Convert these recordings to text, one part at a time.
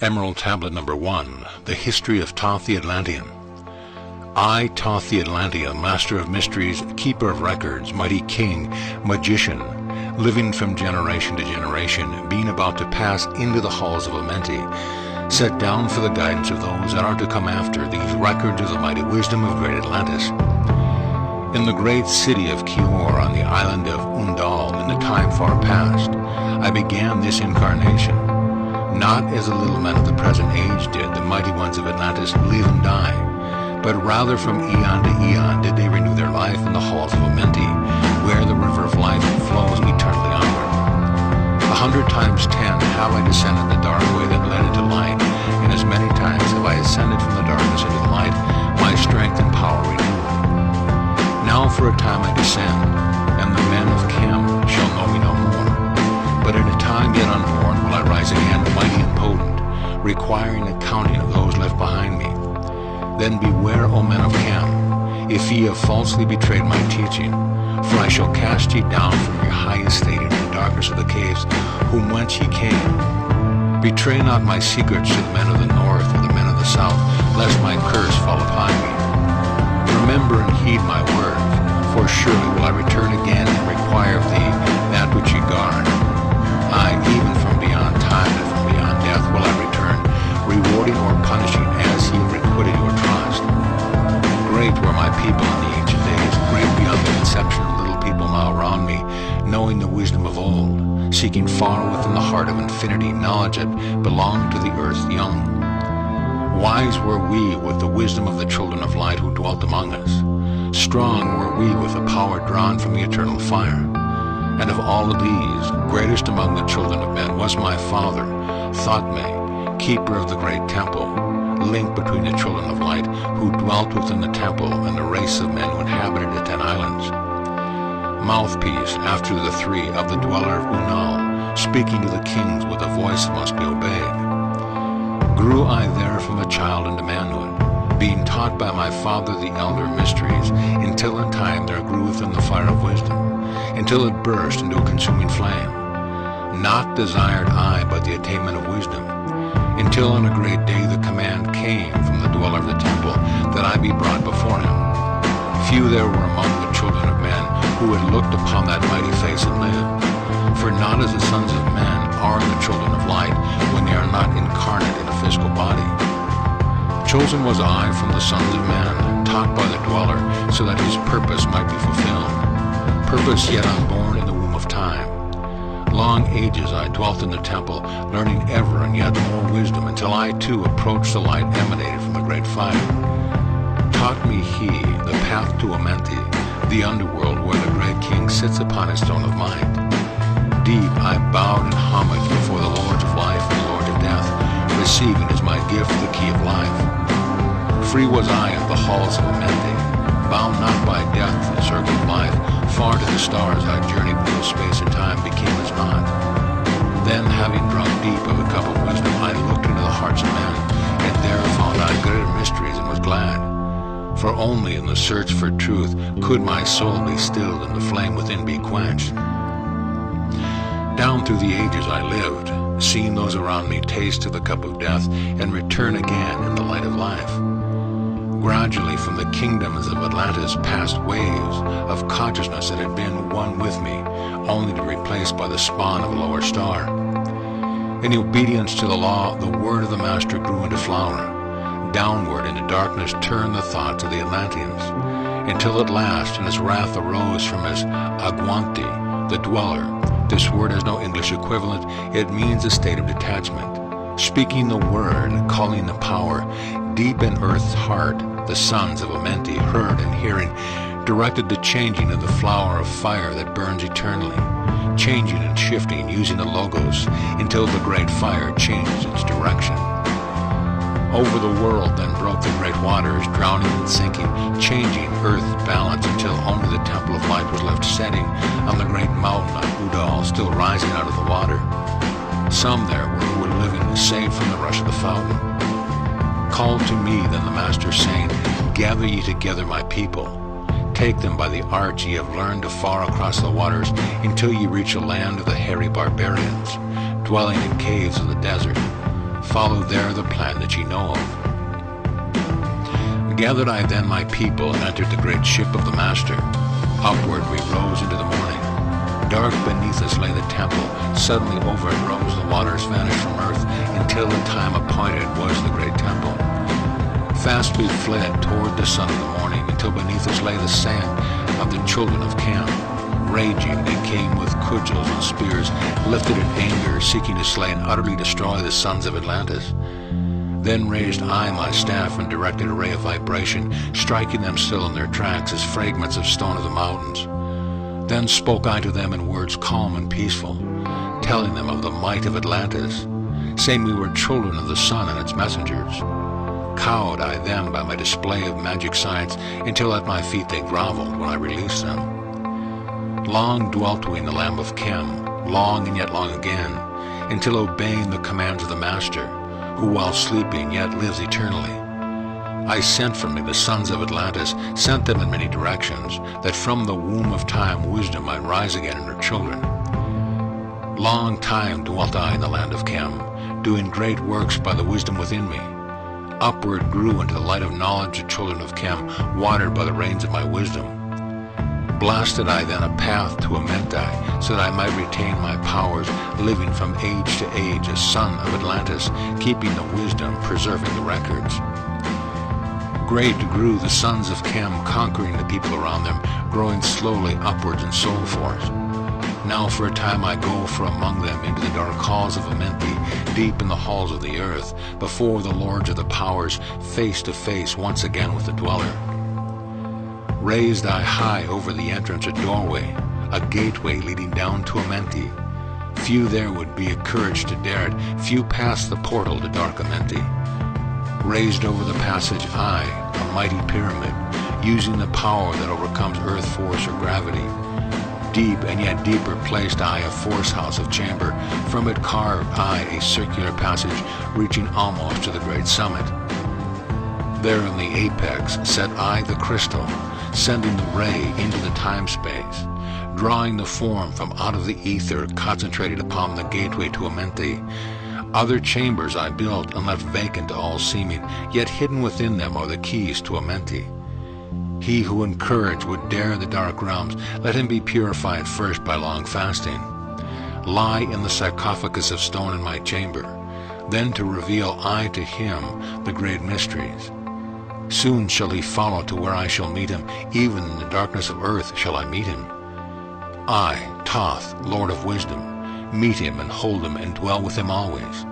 Emerald Tablet number 1, The History of Thoth the Atlantean. I, Thoth the Atlantean, Master of Mysteries, Keeper of Records, Mighty King, Magician, living from generation to generation, being about to pass into the halls of Amenti, set down for the guidance of those that are to come after these records of the mighty wisdom of great Atlantis. In the great city of Kior on the island of Undal in the time far past, I began this incarnation. Not as the little men of the present age did, the mighty ones of Atlantis, live and die, but rather from eon to eon did they renew their life in the halls of Amenti, where the river of life flows eternally onward. 100 times 10 have I descended the dark way that led into light, and as many times have I ascended from the darkness into the light, my strength and power renewed. Now for a time I descend, and the men of Chem shall know me no more. But at a time yet unborn will I rise again, mighty and potent, requiring accounting of those left behind me. Then beware, O men of Chem, if ye have falsely betrayed my teaching, for I shall cast ye down from your high estate into the darkness of the caves, whom whence ye came. Betray not my secrets to the men of the north or the men of the south, lest my curse fall upon me. Remember and heed my word, for surely will I return again and require of thee that which ye guard. I, even from beyond time and from beyond death, will I return, rewarding or punishing as he requited your trust. Great were my people in the ancient days, great beyond the conception of little people now around me, knowing the wisdom of old, seeking far within the heart of infinity knowledge that belonged to the earth's young. Wise were we with the wisdom of the children of light who dwelt among us. Strong were we with a power drawn from the eternal fire. And of all of these, greatest among the children of men was my father, Thoth, keeper of the great temple, link between the children of light who dwelt within the temple and the race of men who inhabited the 10 islands. Mouthpiece after the 3 of the dweller of Unal, speaking to the kings with a voice that must be obeyed. Grew I there from a child into manhood, being taught by my father the elder mysteries, until in time there grew within the fire of wisdom, until it burst into a consuming flame. Not desired I but the attainment of wisdom, until on a great day the command came from the dweller of the temple that I be brought before him. Few there were among the children of men who had looked upon that mighty face and lived. For not as the sons of men are the children of light when they are not incarnate in a physical body. Chosen was I from the sons of men, taught by the dweller, so that his purpose might be fulfilled. Purpose yet unborn in the womb of time. Long ages I dwelt in the temple, learning ever and yet more wisdom, until I too approached the light emanated from the great fire. Taught me he the path to Amenti, the underworld where the great king sits upon his throne of might. Deep I bowed in homage before the lords of life and the lord of death, receiving as my gift the key of life. Free was I of the halls of Amenti, bound not by death to the circle of life. Far to the stars I journeyed till space and time became as naught. Then, having drunk deep of the cup of wisdom, I looked into the hearts of men, and there found I greater mysteries and was glad. For only in the search for truth could my soul be stilled and the flame within be quenched. Down through the ages I lived, seeing those around me taste of the cup of death and return again in the light of life. Gradually from the kingdoms of Atlantis passed waves of consciousness that had been one with me, only to be replaced by the spawn of a lower star. In obedience to the law, the word of the Master grew into flower. Downward into darkness turned the thoughts of the Atlanteans, until at last in his wrath arose from his Agwanti, the dweller. This word has no English equivalent. It means a state of detachment. Speaking the word, calling the power, deep in earth's heart, the sons of Amenti, heard and hearing, directed the changing of the flower of fire that burns eternally, changing and shifting using the logos, until the great fire changed its direction. Over the world then broke the great waters, drowning and sinking, changing earth's balance until only the temple of light was left setting on the great mountain of Udal, still rising out of the water. Some there were who were living saved from the rush of the fountain. Called to me then the Master, saying, Gather ye together my people. Take them by the art ye have learned afar across the waters, until ye reach a land of the hairy barbarians, dwelling in caves of the desert. follow there the plan that ye know of. Gathered I then my people, and entered the great ship of the Master. Upward we rose into the morning. Dark beneath us lay the temple. Suddenly over it rose the waters, vanished from earth, until the time appointed was the great temple. Fast we fled toward the sun of the morning, until beneath us lay the sand of the children of Cam. Raging they came with cudgels and spears, lifted in anger, seeking to slay and utterly destroy the sons of Atlantis. Then raised I my staff and directed a ray of vibration, striking them still in their tracks as fragments of stone of the mountains. Then spoke I to them in words calm and peaceful, telling them of the might of Atlantis, saying we were children of the sun and its messengers. Cowed I them by my display of magic science, until at my feet they groveled when I released them. Long dwelt we in the land of Chem, long and yet long again, until obeying the commands of the Master, who while sleeping yet lives eternally. I sent from me the sons of Atlantis, sent them in many directions, that from the womb of time wisdom might rise again in her children. Long time dwelt I in the land of Chem, doing great works by the wisdom within me. Upward grew into the light of knowledge the children of Chem, watered by the rains of my wisdom. Blasted I then a path to Amenti, so that I might retain my powers, living from age to age, a son of Atlantis, keeping the wisdom, preserving the records. Great grew the sons of Chem, conquering the people around them, growing slowly upwards in soul force. Now for a time I go from among them into the dark halls of Amenti, deep in the halls of the earth, before the lords of the powers, face to face once again with the dweller. Raised I high over the entrance a doorway, a gateway leading down to Amenti. Few there would be a courage to dare it, few passed the portal to dark Amenti. Raised over the passage I, a mighty pyramid, using the power that overcomes earth force or gravity. Deep and yet deeper placed I a force house of chamber, from it carved I a circular passage reaching almost to the great summit. There in the apex set I the crystal, sending the ray into the time-space, drawing the form from out of the ether concentrated upon the gateway to Amenti. Other chambers I built and left vacant to all seeming, yet hidden within them are the keys to Amenti. He who in courage would dare the dark realms, let him be purified first by long fasting. Lie in the sarcophagus of stone in my chamber, then to reveal I to him the great mysteries. Soon shall he follow to where I shall meet him, even in the darkness of earth shall I meet him. I, Thoth, Lord of Wisdom, meet him and hold him and dwell with him always.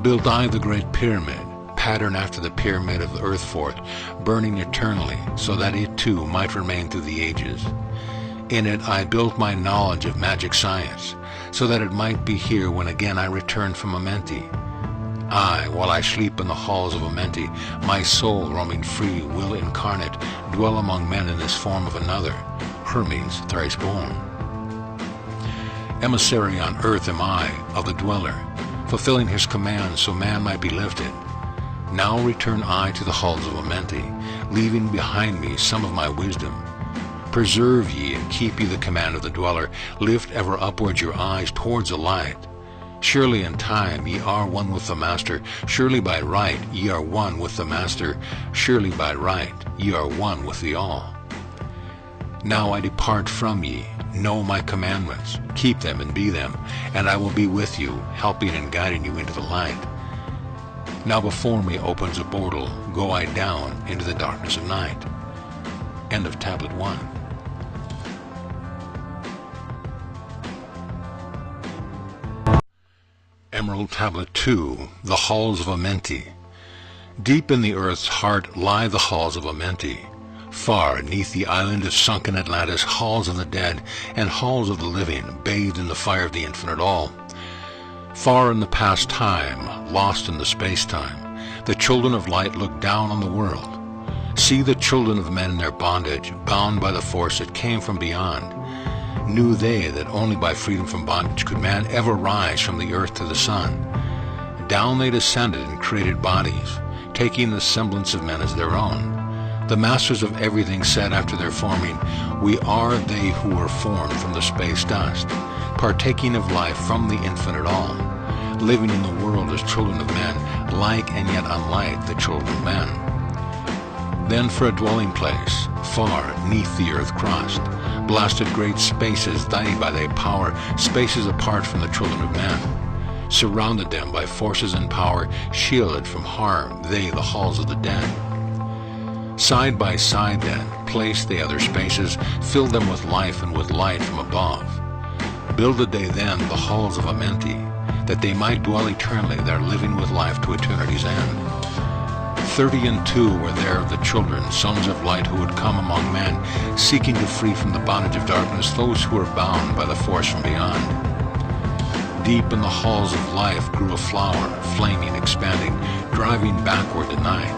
Built I the great pyramid, pattern after the pyramid of the earth forth, burning eternally, so that it too might remain through the ages. In it I built my knowledge of magic science, so that it might be here when again I return from Amenti. I, while I sleep in the halls of Amenti, my soul roaming free will incarnate, dwell among men in this form of another, Hermes thrice born. Emissary on earth am I, of the dweller, fulfilling his commands so man might be lifted. Now return I to the halls of Amenti, leaving behind me some of my wisdom. Preserve ye and keep ye the command of the dweller, lift ever upwards your eyes towards the light. Surely in time ye are one with the Master, surely by right ye are one with the Master, surely by right ye are one with the All. Now I depart from ye, know my commandments, keep them and be them, and I will be with you, helping and guiding you into the light. Now before me opens a portal, go I down into the darkness of night. End of Tablet 1. Emerald Tablet 2, The Halls of Amenti. Deep in the earth's heart lie the halls of Amenti. Far neath the island of sunken Atlantis, halls of the dead and halls of the living, bathed in the fire of the infinite all. Far in the past time, lost in the space-time, the children of light look down on the world. See the children of men in their bondage, bound by the force that came from beyond. Knew they that only by freedom from bondage could man ever rise from the earth to the sun. Down they descended and created bodies, taking the semblance of men as their own. The masters of everything said after their forming, we are they who were formed from the space dust, partaking of life from the infinite all. living in the world as children of men, like and yet unlike the children of men. Then for a dwelling place, far neath the earth crust, blasted great spaces they by their power, spaces apart from the children of men, surrounded them by forces and power, shielded from harm they the halls of the dead. Side by side then, placed they other spaces, filled them with life and with light from above. Builded they then the halls of Amenti, that they might dwell eternally there, living with life to eternity's end. 32 were there of the children, sons of light, who would come among men, seeking to free from the bondage of darkness those who were bound by the force from beyond. Deep in the halls of life grew a flower, flaming, expanding, driving backward the night.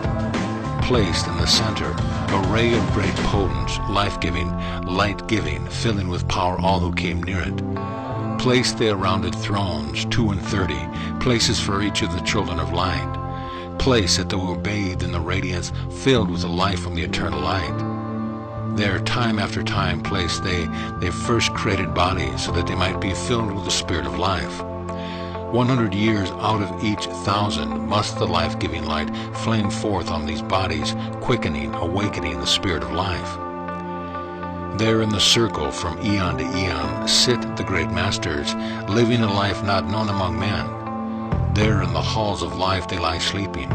Placed in the center, a ray of great potence, life-giving, light-giving, filling with power all who came near it. Placed they around it thrones, 32, places for each of the children of light. Place that they were bathed in the radiance, filled with the life from the eternal light. There, time after time, placed they first created bodies, so that they might be filled with the spirit of life. 100 years out of each 1,000 must the life-giving light flame forth on these bodies, quickening, awakening the spirit of life. There in the circle from eon to eon sit the great masters, living a life not known among men. There in the halls of life they lie sleeping.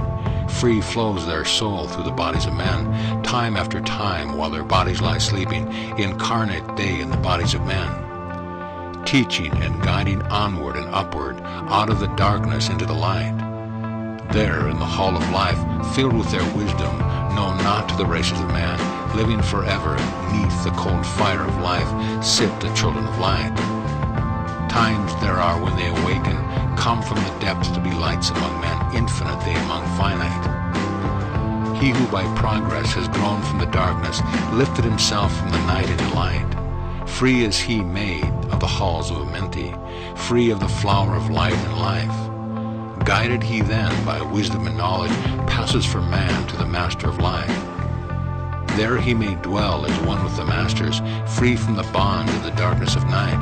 Free flows their soul through the bodies of men, time after time while their bodies lie sleeping, incarnate they in the bodies of men. Teaching and guiding onward and upward, out of the darkness into the light. There in the hall of life, filled with their wisdom, known not to the races of man, living forever neath the cold fire of life, sit the children of light. Times there are when they awaken, come from the depths to be lights among men, infinite they among finite. He who by progress has grown from the darkness, lifted himself from the night into light. Free is he made of the halls of Amenti, free of the flower of light and life. Guided he then by wisdom and knowledge, passes from man to the master of life. There he may dwell as one with the masters, free from the bond of the darkness of night.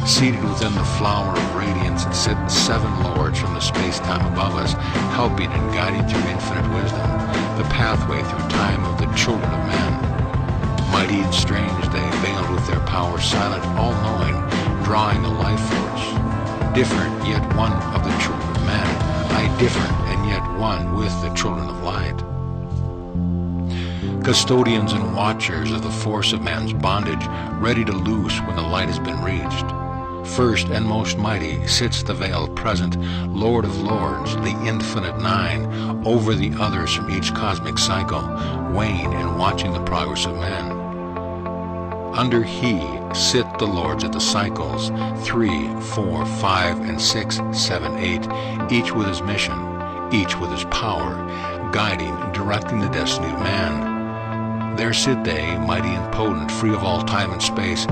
Seated within the flower of radiance sit 7 lords from the space-time above us, helping and guiding through infinite wisdom, the pathway through time of the children of men. Mighty and strange they, veiled with their power, silent, all-knowing, drawing the life force. Different, yet one of the children of men. I different, and yet one with the children of light. Custodians and watchers of the force of man's bondage, ready to loose when the light has been reached. First and most mighty sits the veiled present, Lord of Lords, the infinite nine, over the others from each cosmic cycle, weighing and watching the progress of men. Under he sit the lords of the cycles, 3, 4, 5, and 6, 7, 8, each with his mission, each with his power, guiding, directing the destiny of man. There sit they, mighty and potent, free of all time and space,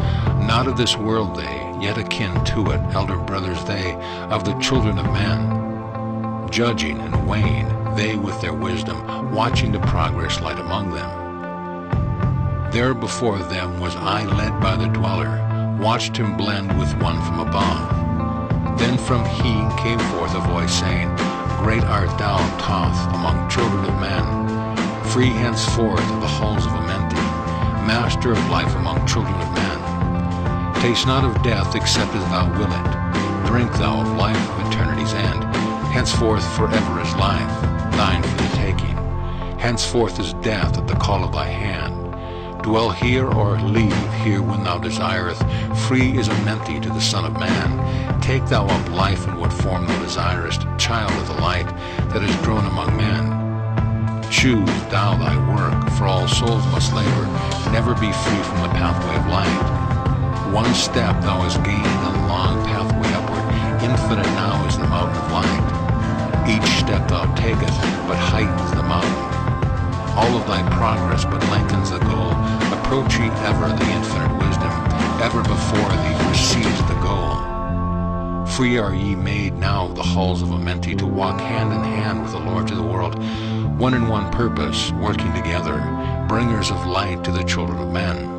not of this world they, yet akin to it, elder brothers they, of the children of men. Judging and weighing, they with their wisdom, watching the progress light among them. There before them was I led by the dweller, watched him blend with one from above. Then from he came forth a voice saying, Great art thou, Thoth, among children of men. Free henceforth of the halls of Amenti, master of life among children of men. Taste not of death except as thou wilt. Drink thou of life of eternity's end. Henceforth forever is life, thine for the taking. Henceforth is death at the call of thy hand. Dwell here or leave here when thou desireth. Free is Amenti to the Son of Man. Take thou up life in what form thou desirest, child of the light that has grown among men. Choose thou thy work, for all souls must labor, never be free from the pathway of light. One step thou hast gained on the long pathway upward, infinite now is the mountain of light. Each step thou takest but heightens the mountain. All of thy progress but lengthens the goal. Approach ye ever the infinite wisdom, ever before thee precedes the goal. Free are ye made now of the halls of Amenti to walk hand in hand with the Lord of the world, one in one purpose, working together, bringers of light to the children of men.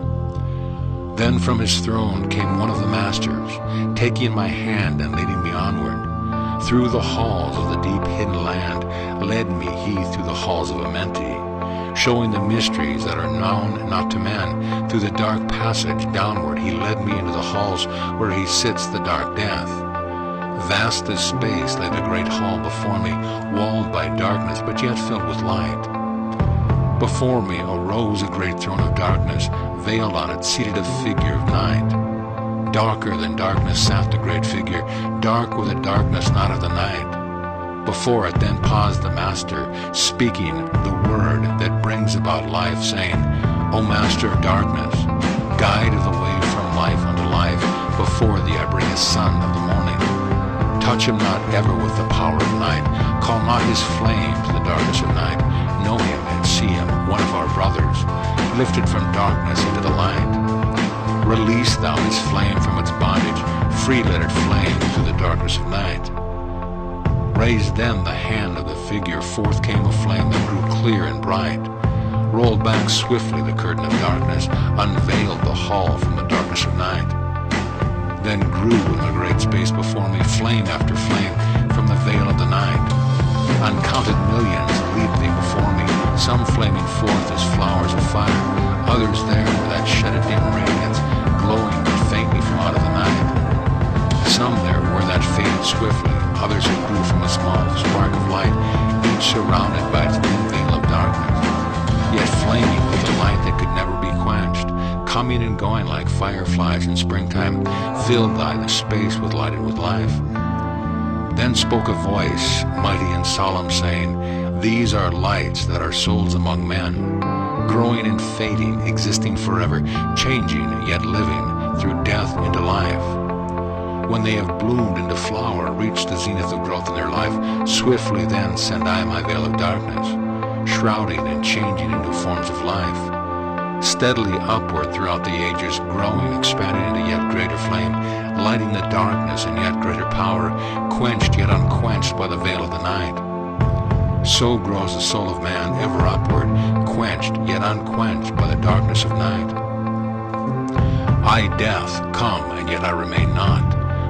Then from his throne came one of the masters, taking my hand and leading me onward. Through the halls of the deep hidden land led me he through the halls of Amenti, showing the mysteries that are known not to men. Through the dark passage downward he led me into the halls where he sits the dark death. Vast as space lay the great hall before me, walled by darkness, but yet filled with light. Before me arose a great throne of darkness, veiled on it seated a figure of night. Darker than darkness sat the great figure, dark with a darkness not of the night. Before it then paused the Master, speaking the word that brings about life, saying, O Master of darkness, guide of the way from life unto life, before thee I bring a son of the morning. Touch him not ever with the power of night, call not his flame to the darkness of night. Know him and see him, one of our brothers, lifted from darkness into the light. Release thou his flame from its bondage, free let it flame through the darkness of night. Raised then the hand of the figure, forth came a flame that grew clear and bright, rolled back swiftly the curtain of darkness, unveiled the hall from the darkness of night. Then grew in the great space before me flame after flame from the veil of the night. Uncounted millions leaped they before me, some flaming forth as flowers of fire, others there that shed a dim radiance, glowing but faintly from out of the night. Some there were that faded swiftly, others that grew from a small spark of light, each surrounded by its thin veil of darkness, yet flaming with a light that could never be quenched, coming and going like fireflies in springtime, filled thy the space with lighted with life. Then spoke a voice, mighty and solemn, saying, These are lights that are souls among men, growing and fading, existing forever, changing yet living, through death into life. When they have bloomed into flower, reached the zenith of growth in their life, swiftly then send I my veil of darkness, shrouding and changing into forms of life. Steadily upward throughout the ages, growing, expanding into yet greater flame, lighting the darkness in yet greater power, quenched yet unquenched by the veil of the night. So grows the soul of man ever upward, quenched yet unquenched by the darkness of night. I, death, come, and yet I remain not,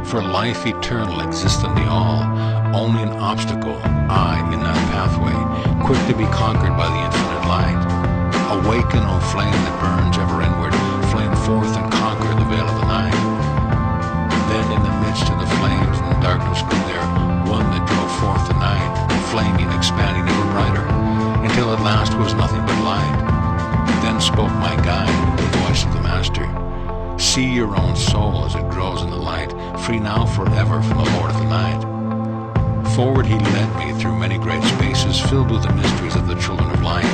for life eternal exists in the all, only an obstacle, I, in that pathway, quick to be conquered by the infinite light. Awaken, O flame that burns ever inward, flame forth and conquer the veil of the night. Then in the midst of the flames and the darkness grew there one that drove forth the night, flaming, expanding ever brighter, until at last was nothing but light. Then spoke my guide with the voice of the Master, See your own soul as it grows in the light, free now forever from the Lord of the night. Forward he led me through many great spaces, filled with the mysteries of the children of light,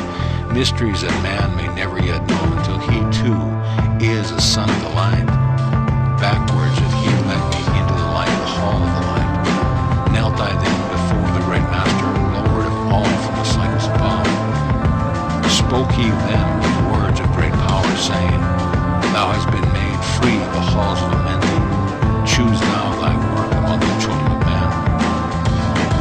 mysteries that man may never yet know until he too is a son of the light. Backwards if he led me into the light, the hall of the light. Knelt I then before the great Master, Lord of all from the cycles above. Spoke he then with words of great power, saying, Thou hast been made free of the halls of Amenti. Choose thou thy work among the children of men.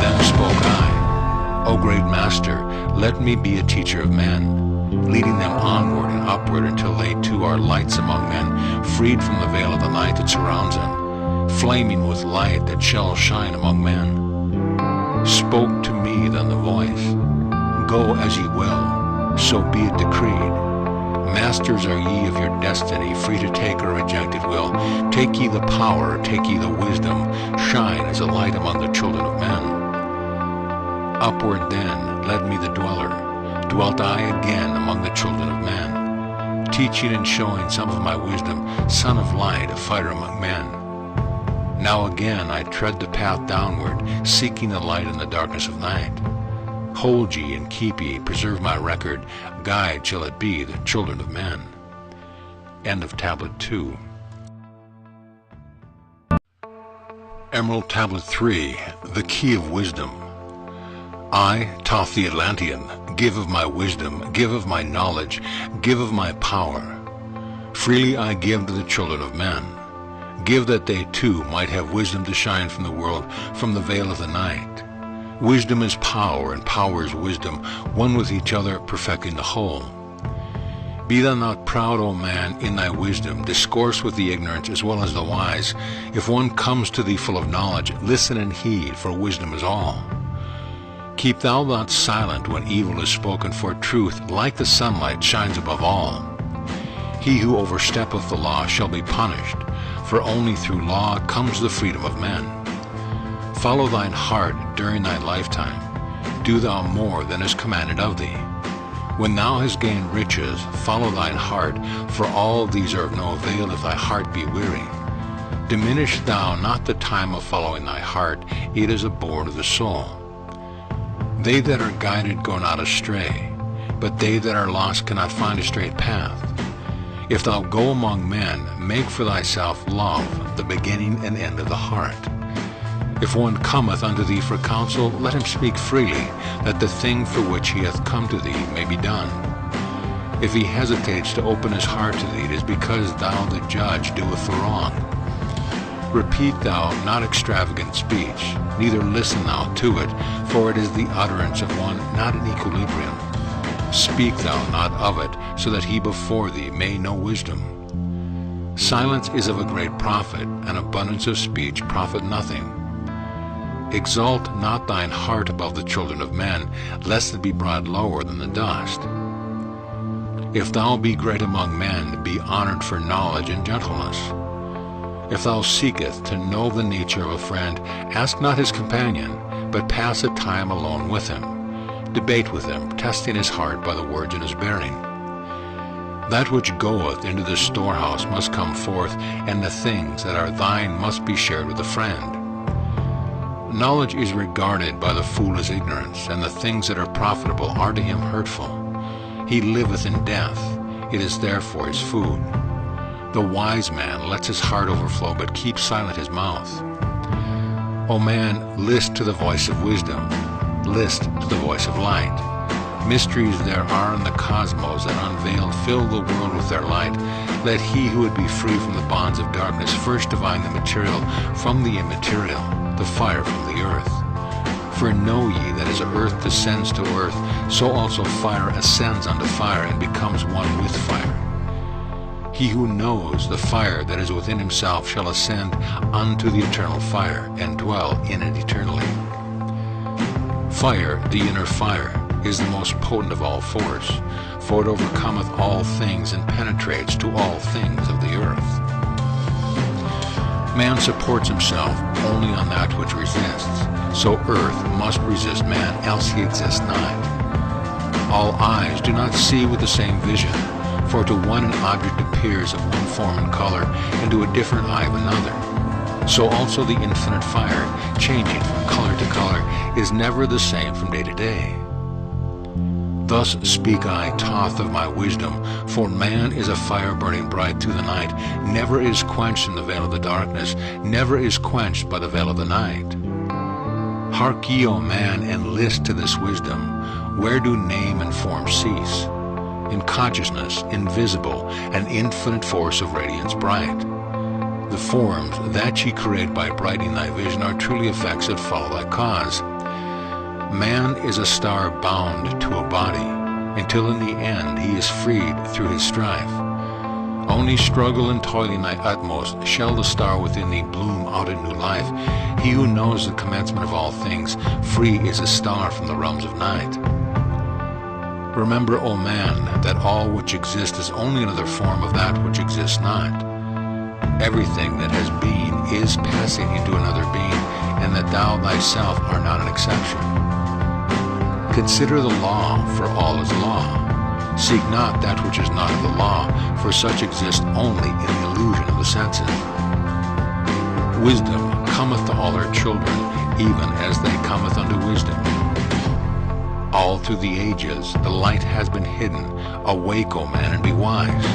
Then spoke I, O great Master, let me be a teacher of men, leading them onward and upward until they too are lights among men, freed from the veil of the night that surrounds them, flaming with light that shall shine among men. Spoke to me then the voice, Go as ye will, so be it decreed. Masters are ye of your destiny, free to take or reject at will. Take ye the power, take ye the wisdom, shine as a light among the children of men. Upward then led me the dweller, dwelt I again among the children of men, teaching and showing some of my wisdom, son of light, a fighter among men. Now again I tread the path downward, seeking the light in the darkness of night. Hold ye and keep ye, preserve my record, guide shall it be the children of men. End of Tablet 2. Emerald Tablet 3, The Key of Wisdom. I, Thoth the Atlantean, give of my wisdom, give of my knowledge, give of my power. Freely I give to the children of men. Give that they too might have wisdom to shine from the world, from the veil of the night. Wisdom is power, and power is wisdom, one with each other, perfecting the whole. Be thou not proud, O man, in thy wisdom. Discourse with the ignorant as well as the wise. If one comes to thee full of knowledge, listen and heed, for wisdom is all. Keep thou not silent when evil is spoken, for truth, like the sunlight, shines above all. He who oversteppeth the law shall be punished, for only through law comes the freedom of men. Follow thine heart during thy lifetime. Do thou more than is commanded of thee. When thou hast gained riches, follow thine heart, for all these are of no avail if thy heart be weary. Diminish thou not the time of following thy heart, it is a bore to the soul. They that are guided go not astray, but they that are lost cannot find a straight path. If thou go among men, make for thyself love, the beginning and end of the heart. If one cometh unto thee for counsel, let him speak freely, that the thing for which he hath come to thee may be done. If he hesitates to open his heart to thee, it is because thou the judge doeth the wrong. Repeat thou not extravagant speech, neither listen thou to it, for it is the utterance of one not in equilibrium. Speak thou not of it, so that he before thee may know wisdom. Silence is of a great profit, and abundance of speech profit nothing. Exalt not thine heart above the children of men, lest it be brought lower than the dust. If thou be great among men, be honored for knowledge and gentleness. If thou seekest to know the nature of a friend, ask not his companion, but pass a time alone with him. Debate with him, testing his heart by the words in his bearing. That which goeth into the storehouse must come forth, and the things that are thine must be shared with a friend. Knowledge is regarded by the fool as ignorance, and the things that are profitable are to him hurtful. He liveth in death, it is therefore his food. The wise man lets his heart overflow, but keeps silent his mouth. O man, list to the voice of wisdom, list to the voice of light. Mysteries there are in the cosmos that unveiled fill the world with their light. Let he who would be free from the bonds of darkness first divine the material from the immaterial, the fire from the earth. For know ye that as earth descends to earth, so also fire ascends unto fire and becomes one with fire. He who knows the fire that is within himself shall ascend unto the eternal fire, and dwell in it eternally. Fire, the inner fire, is the most potent of all force, for it overcometh all things and penetrates to all things of the earth. Man supports himself only on that which resists, so earth must resist man, else he exists not. All eyes do not see with the same vision, for to one an object appears of one form and color, and to a different eye of another. So also the infinite fire, changing from color to color, is never the same from day to day. Thus speak I, Thoth, of my wisdom, for man is a fire burning bright through the night, never is quenched in the veil of the darkness, never is quenched by the veil of the night. Hark ye, O man, and list to this wisdom, where do name and form cease? In consciousness, invisible, an infinite force of radiance bright. The forms that ye create by brightening thy vision are truly effects that follow thy cause. Man is a star bound to a body, until in the end he is freed through his strife. Only struggle and toiling thy utmost shall the star within thee bloom out in new life. He who knows the commencement of all things, free is a star from the realms of night. Remember, O man, that all which exists is only another form of that which exists not. Everything that has been is passing into another being, and that thou thyself art not an exception. Consider the law, for all is law. Seek not that which is not of the law, for such exists only in the illusion of the senses. Wisdom cometh to all her children, even as they cometh unto wisdom. All through the ages the light has been hidden. Awake, O man, and be wise.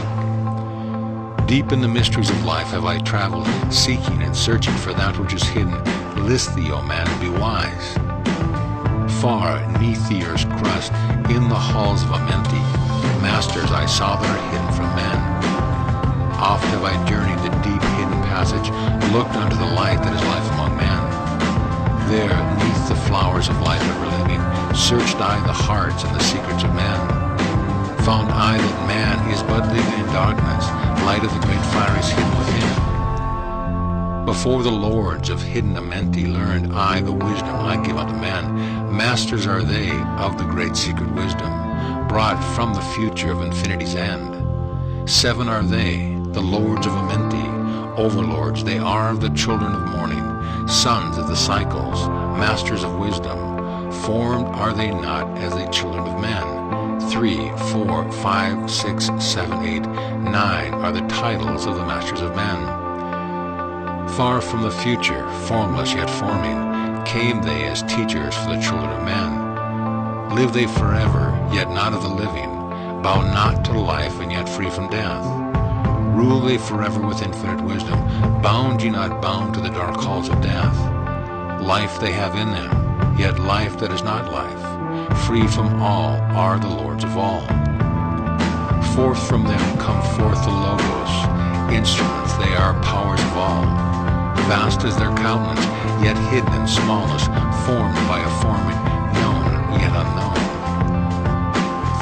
Deep in the mysteries of life have I traveled, seeking and searching for that which is hidden. List thee, O man, and be wise. Far neath the earth's crust, in the halls of Amenti, masters I saw that are hidden from men. Oft have I journeyed the deep hidden passage, looked unto the light that is life among men. There, neath the flowers of life ever living, searched I the hearts and the secrets of men. Found I that man is but living in darkness, light of the great fire is hidden within. Before the lords of hidden Amenti learned I the wisdom I give unto men. Masters are they of the great secret wisdom, brought from the future of infinity's end. 7 are they, the lords of Amenti, overlords they are of the children of morning, sons of the cycles, masters of wisdom. Formed are they not as the children of men. 3, 4, 5, 6, 7, 8, 9 are the titles of the masters of men. Far from the future, formless yet forming, came they as teachers for the children of men. Live they forever, yet not of the living, bow not to life and yet free from death. Rule they forever with infinite wisdom, bound ye not bound to the dark halls of death. Life they have in them, yet life that is not life. Free from all are the lords of all. Forth from them come forth the Logos, instruments they are powers of all. Vast is their countenance, yet hidden in smallness, formed by a forming, known yet unknown.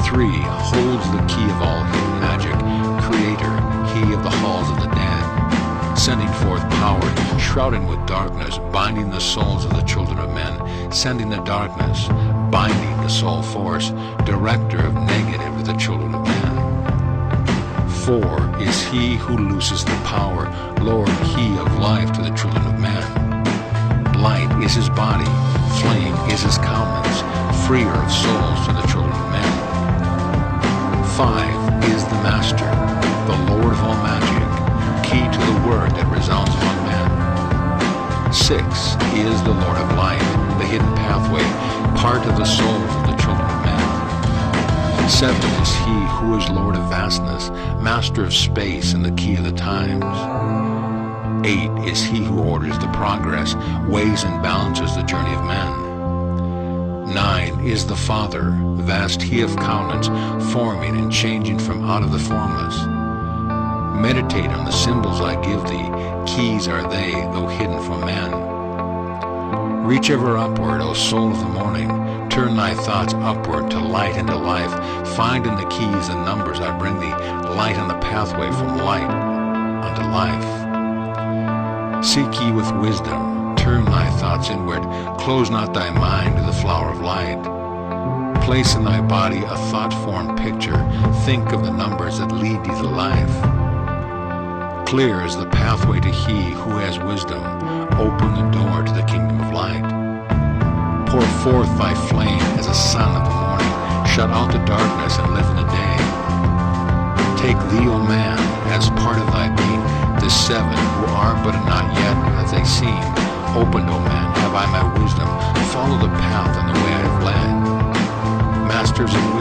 3 holds the key of all hidden magic, creator, he of the halls of the dead, sending forth power, shrouding with darkness, binding the souls of the children of men, sending the darkness, binding the soul force, director of negative of the children of men. 4 is he who looses the power, Lord, he of life to the children of men. Light is his body, flame is his countenance, freer of souls to the children of men. 5 is the Master, the Lord of all magic, key to the word that resounds among men. 6 is the Lord of light, the hidden pathway, part of the souls of the children of men. 7 is he who is Lord of vastness, master of space and the key of the times. 8 is he who orders the progress, weighs and balances the journey of men. 9 is the Father, vast he of countenance, forming and changing from out of the formless. Meditate on the symbols I give thee, keys are they, though hidden from men. Reach ever upward, O soul of the morning, turn thy thoughts upward to light and to life, find in the keys and numbers I bring thee, light on the pathway from light unto life. Seek ye with wisdom, turn thy thoughts inward, close not thy mind to the flower of light. Place in thy body a thought-formed picture, think of the numbers that lead thee to life. Clear is the pathway to he who has wisdom, open the door to the kingdom of light. Pour forth thy flame as a sun of the morning, shut out the darkness and live in the day. Take thee, O man, as part of thy being, the 7 who are but not yet as they seem. Opened, O man, have I my wisdom, follow the path and the way I have led. Masters of